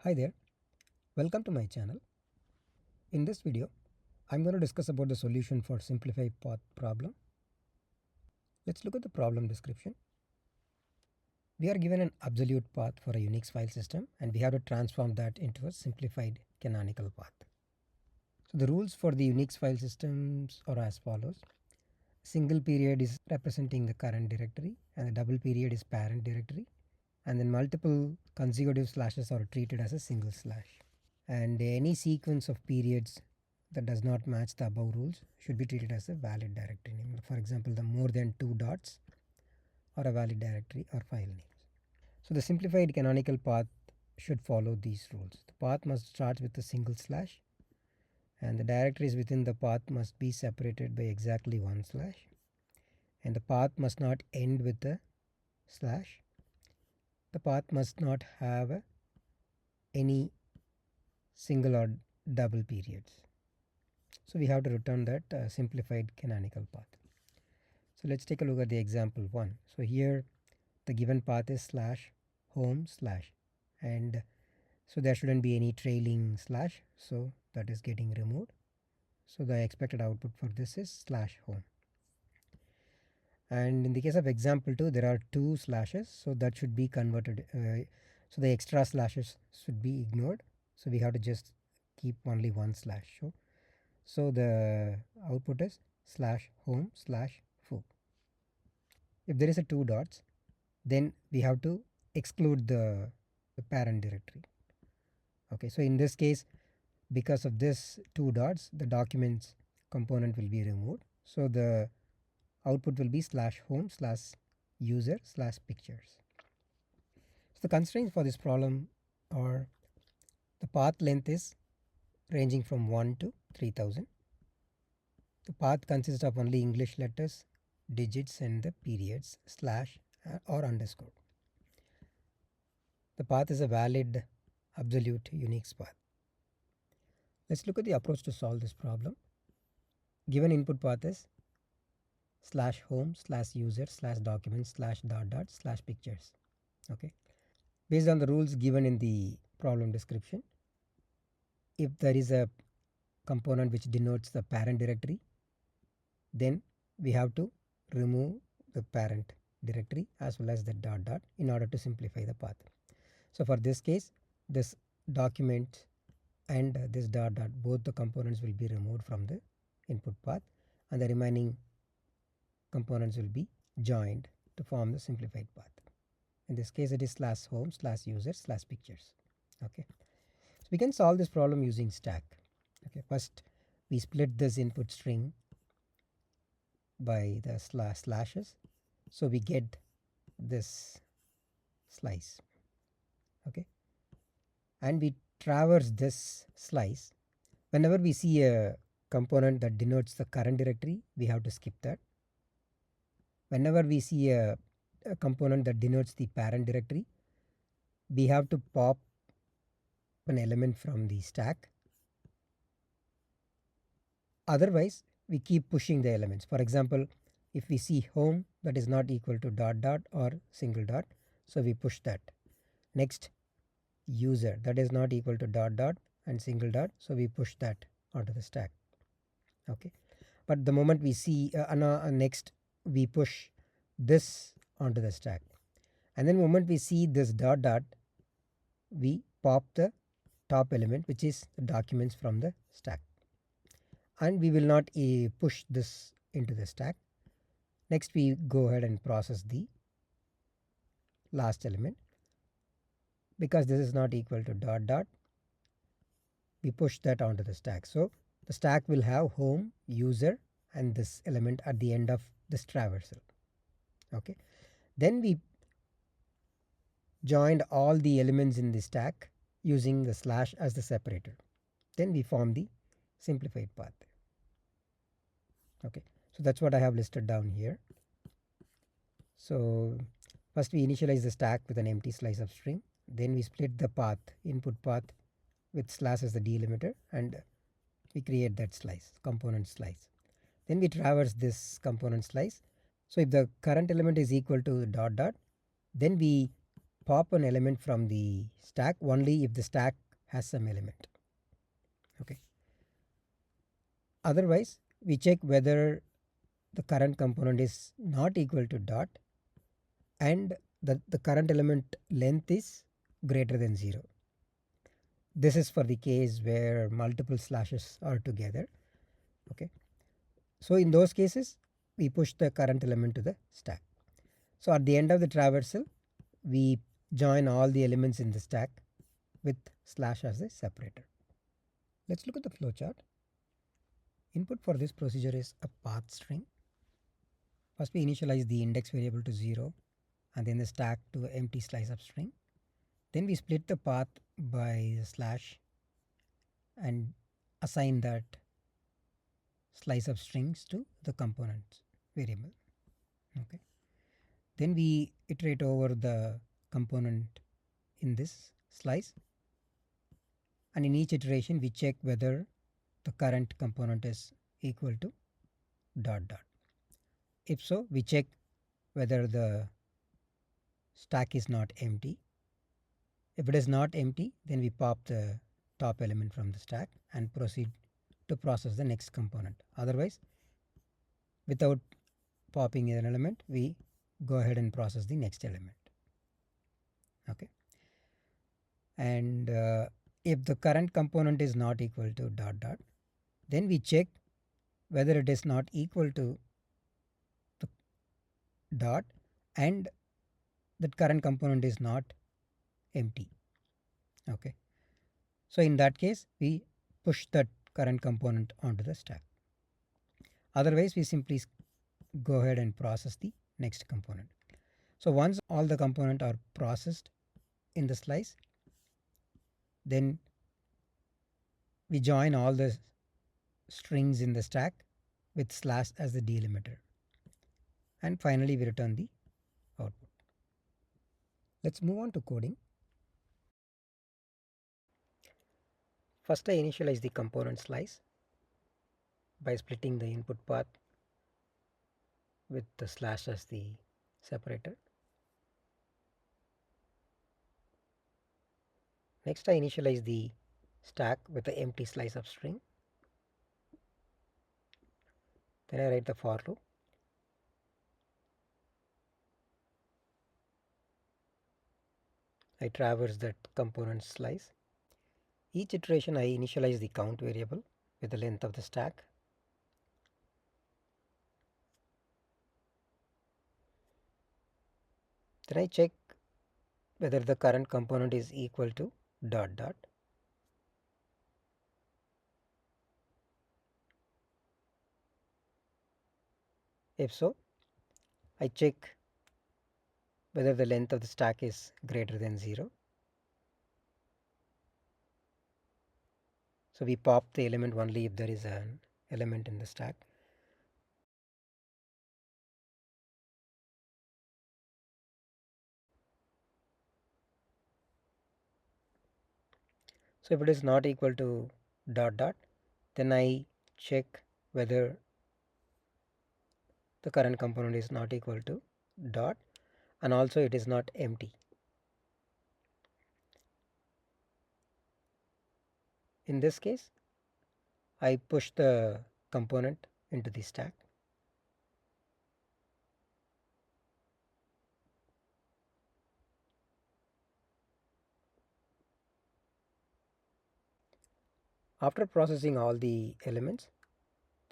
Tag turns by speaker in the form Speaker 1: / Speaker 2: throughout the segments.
Speaker 1: Hi there, welcome to my channel. In this video, I'm going to discuss about the solution for simplified path problem. Let's look at the problem description. We are given an absolute path for a Unix file system and we have to transform that into a simplified canonical path. So the rules for the Unix file systems are as follows. Single period is representing the current directory and the double period is parent directory, and then multiple consecutive slashes are treated as a single slash. And any sequence of periods that does not match the above rules should be treated as a valid directory name. For example, the more than 2 dots are a valid directory or file names. So the simplified canonical path should follow these rules. The path must start with a single slash, and the directories within the path must be separated by exactly one slash, and the path must not end with a slash. The path must not have any single or double periods. So we have to return that simplified canonical path. So let's take a look at the example 1. So here the given path is slash home slash, and so there shouldn't be any trailing slash, so that is getting removed. So the expected output for this is slash home. And in the case of example 2, there are 2 slashes, so that should be converted. So the extra slashes should be ignored. So we have to just keep only one slash. So the output is slash home slash foo. If there is a 2 dots, then we have to exclude the parent directory. Okay, so in this case, because of this 2 dots, the documents component will be removed. So the output will be slash home slash user slash pictures. So the constraints for this problem are the path length is ranging from 1 to 3000. The path consists of only English letters, digits, and the periods, slash or underscore. The path is a valid absolute Unix path. Let's look at the approach to solve this problem. Given input path is slash home slash user slash documents slash dot dot slash pictures. Okay. Based on the rules given in the problem description, if there is a component which denotes the parent directory, then we have to remove the parent directory as well as the dot dot in order to simplify the path. So for this case, this document and this dot dot, both the components will be removed from the input path, and the remaining components will be joined to form the simplified path. In this case, it is slash home slash user slash pictures. Okay, so we can solve this problem using stack. Okay, first we split this input string by the slashes, so we get this slice. Okay, and we traverse this slice. Whenever we see a component that denotes the current directory, we have to skip that. Whenever we see a component that denotes the parent directory, we have to pop an element from the stack. Otherwise, we keep pushing the elements. For example, if we see home that is not equal to dot dot or single dot, so we push that. Next, user that is not equal to dot dot and single dot, so we push that onto the stack. Okay, but the moment we see next we push this onto the stack, and then the moment we see this dot dot, we pop the top element, which is the documents from the stack, and we will not push this into the stack. Next we go ahead and process the last element. Because this is not equal to dot dot, we push that onto the stack. So the stack will have home, user, and this element at the end of this traversal. Okay, then we joined all the elements in the stack using the slash as the separator. Then we form the simplified path. Okay, so that's what I have listed down here. So first we initialize the stack with an empty slice of string. Then we split the path, input path, with slash as the delimiter, and we create that slice, component slice. Then we traverse this component slice. So if the current element is equal to dot dot, then we pop an element from the stack only if the stack has some element. Okay. Otherwise, we check whether the current component is not equal to dot and the current element length is greater than 0. This is for the case where multiple slashes are together. Okay. So in those cases, we push the current element to the stack. So at the end of the traversal, we join all the elements in the stack with slash as a separator. Let's look at the flowchart. Input for this procedure is a path string. First we initialize the index variable to 0 and then the stack to empty slice of string. Then we split the path by the slash and assign that slice of strings to the component variable. Okay. Then we iterate over the component in this slice, and in each iteration we check whether the current component is equal to dot dot. If so, we check whether the stack is not empty. If it is not empty, then we pop the top element from the stack and proceed to process the next component. Otherwise, without popping an element, we go ahead and process the next element. Okay. And if the current component is not equal to dot dot, then we check whether it is not equal to the dot and that current component is not empty. Okay. So in that case, we push that current component onto the stack. Otherwise, we simply go ahead and process the next component. So once all the components are processed in the slice, then we join all the strings in the stack with slash as the delimiter. And finally, we return the output. Let's move on to coding. First, I initialize the component slice by splitting the input path with the slash as the separator. Next, I initialize the stack with the empty slice of string. Then I write the for loop. I traverse that component slice. Each iteration I initialize the count variable with the length of the stack. Then I check whether the current component is equal to dot dot. If so, I check whether the length of the stack is greater than 0. So we pop the element only if there is an element in the stack. So if it is not equal to dot dot, then I check whether the current component is not equal to dot and also it is not empty. In this case, I push the component into the stack. After processing all the elements,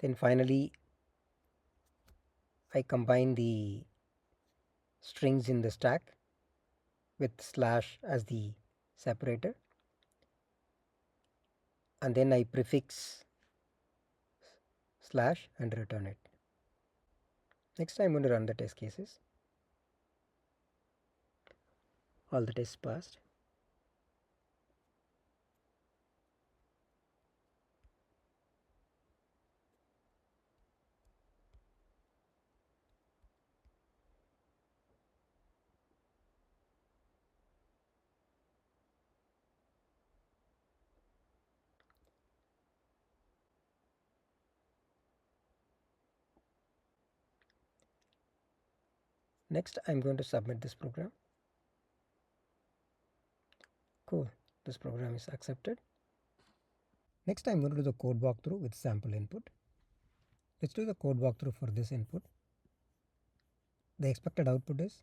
Speaker 1: then finally I combine the strings in the stack with slash as the separator, and then I prefix slash and return it. Next I'm going to run the test cases. All the tests passed. Next I'm going to submit this program. Cool, this program is accepted. Next I'm going to do the code walkthrough with sample input. Let's do the code walkthrough for this input. The expected output is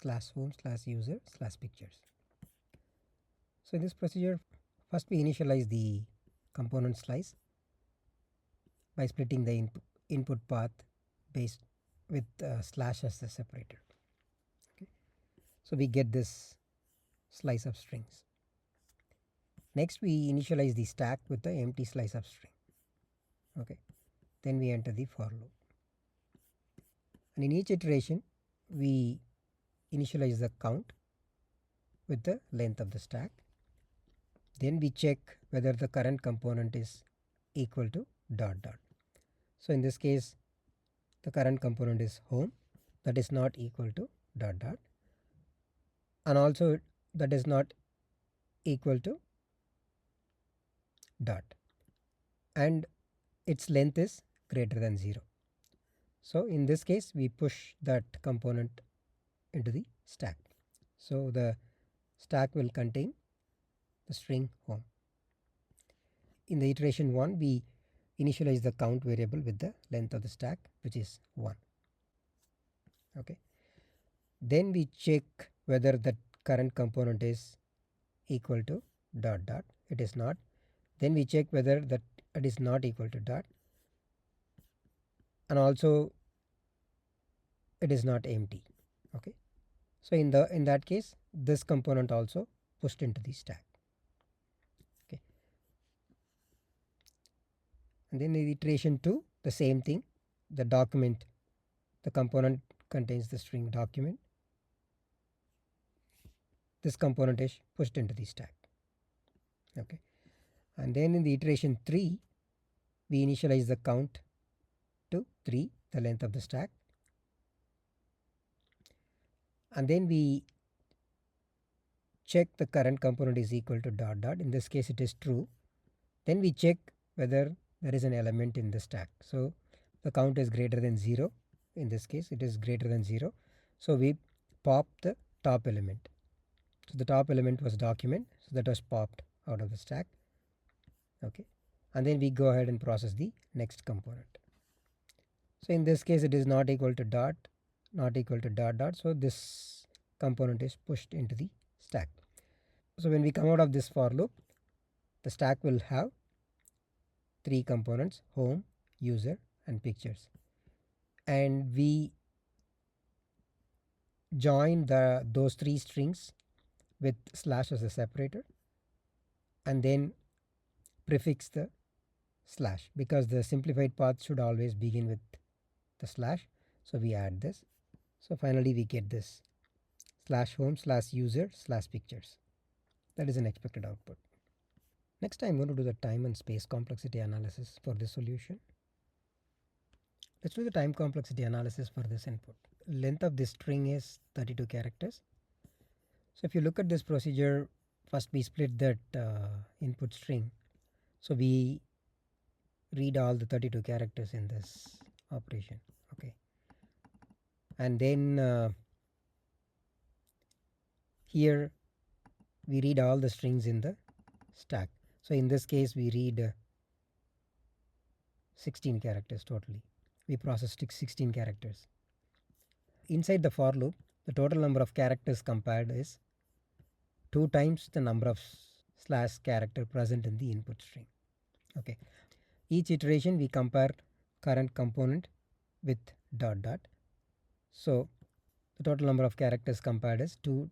Speaker 1: /home/user/pictures. So in this procedure, first we initialize the component slice by splitting the input path based with slash as the separator. Okay. So we get this slice of strings. Next we initialize the stack with the empty slice of string. Okay. Then we enter the for loop. And in each iteration we initialize the count with the length of the stack. Then we check whether the current component is equal to ... So in this case the current component is home, that is not equal to ... and also that is not equal to ... and its length is greater than 0. So in this case we push that component into the stack. So the stack will contain the string home. In the iteration 1 we initialize the count variable with the length of the stack, which is 1. Okay. Then we check whether the current component is equal to ... It is not. Then we check whether that it is not equal to ... and also it is not empty. Okay. So in that case this component also pushed into the stack. Okay. And then in iteration 2 the same thing. The component contains the string document. This component is pushed into the stack. Okay. And then in the iteration 3 we initialize the count to 3, the length of the stack, and then we check the current component is equal to ... In this case it is true. Then we check whether there is an element in the stack. So the count is greater than 0. In this case it is greater than 0. So we pop the top element. So the top element was document, so that was popped out of the stack. Okay. And then we go ahead and process the next component. So in this case it is not equal to ... not equal to ... So this component is pushed into the stack. So when we come out of this for loop, the stack will have 3 components: home, user and pictures, and we join those 3 strings with slash as a separator and then prefix the slash, because the simplified path should always begin with the slash. So we add this. So finally we get this /home/user/pictures. That is an expected output. Next I'm going to do the time and space complexity analysis for this solution. Let's do the time complexity analysis for this input. Length of this string is 32 characters. So if you look at this procedure, first we split that input string. So we read all the 32 characters in this operation. Okay. And then here we read all the strings in the stack. So in this case we read 16 characters totally. We processed 16 characters. Inside the for loop, the total number of characters compared is 2 times the number of slash character present in the input string. Okay. Each iteration we compare current component with ... So the total number of characters compared is 2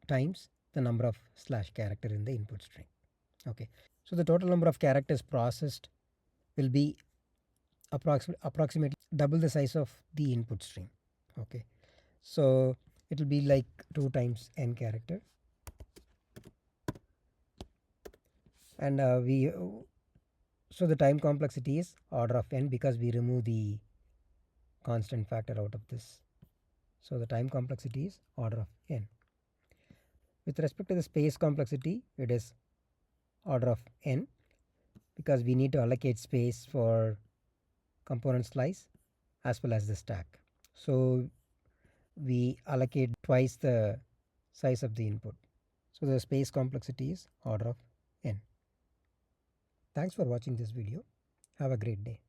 Speaker 1: times the number of slash character in the input string. Okay. So the total number of characters processed will be approximately double the size of the input string. Okay. So it will be like 2 times n character, and so the time complexity is order of n because we remove the constant factor out of this. So the time complexity is order of n. With respect to the space complexity, it is order of n because we need to allocate space for component slice as well as the stack. So we allocate twice the size of the input. So the space complexity is order of n. Thanks for watching this video. Have a great day.